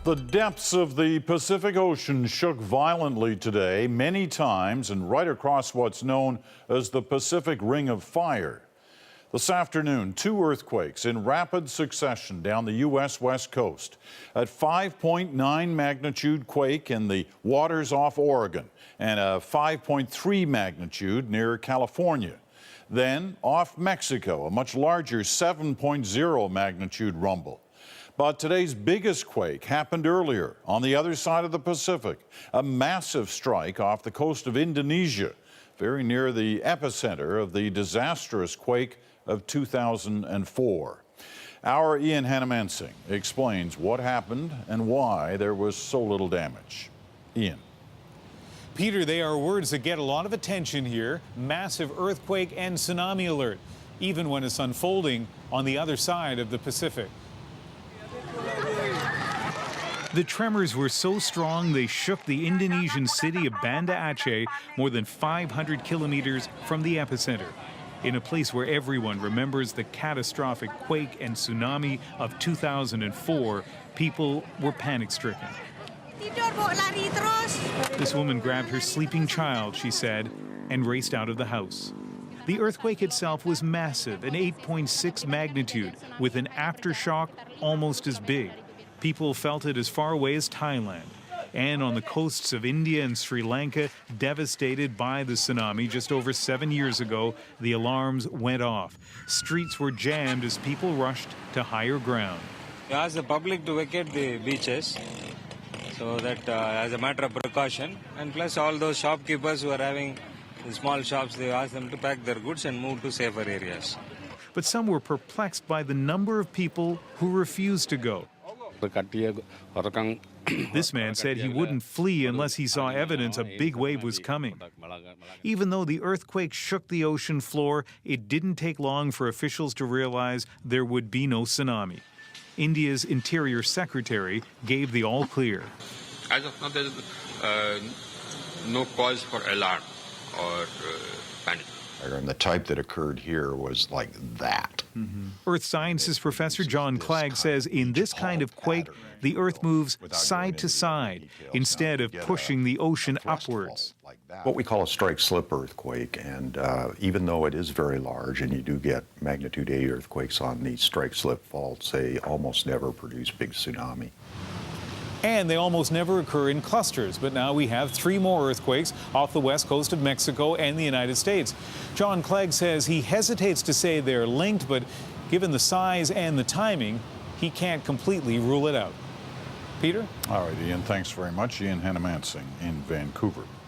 The depths of the Pacific Ocean shook violently today, many times, and right across what's known as the Pacific Ring of Fire. This afternoon, two earthquakes in rapid succession down the U.S. West Coast. At 5.9 magnitude quake in the waters off Oregon and a 5.3 magnitude near California. Then off Mexico, a much larger 7.0 magnitude rumble. But today's biggest quake happened earlier on the other side of the Pacific, a massive strike off the coast of Indonesia, very near the epicenter of the disastrous quake of 2004. Our Hanomansing explains what happened and why there was so little damage. Ian. Peter, they are words that get a lot of attention here. Massive earthquake and tsunami alert, even when it's unfolding on the other side of the Pacific. The tremors were so strong they shook the Indonesian city of Banda Aceh, more than 500 kilometers from the epicenter. In a place where everyone remembers the catastrophic quake and tsunami of 2004, people were panic-stricken. This woman grabbed her sleeping child, she said, and raced out of the house. The earthquake itself was massive, an 8.6 magnitude, with an aftershock almost as big. People felt it as far away as Thailand. And on the coasts of India and Sri Lanka, devastated by the tsunami just over 7 years ago, the alarms went off. Streets were jammed as people rushed to higher ground. We asked the public to vacate the beaches, so that as a matter of precaution, and plus all those shopkeepers who are having the small shops, they asked them to pack their goods and move to safer areas. But some were perplexed by the number of people who refused to go. This man said he wouldn't flee unless he saw evidence a big wave was coming. Even though the earthquake shook the ocean floor, it didn't take long for officials to realize there would be no tsunami. India's Interior Secretary gave the all clear. As of now, there is no cause for alarm or panic. And the type that occurred here was like that. Earth sciences professor John Clegg says in this kind of quake, the Earth moves side to side instead of pushing the ocean upwards. What we call a strike-slip earthquake, and even though it is very large and you do get magnitude 8 earthquakes on these strike-slip faults, they almost never produce big tsunami. And they almost never occur in clusters, but now we have 3 more earthquakes off the west coast of Mexico and the United States. John Clegg says he hesitates to say they're linked, but given the size and the timing, he can't completely rule it out. Peter? All right, Ian, thanks very much. Ian Hanomansing in Vancouver.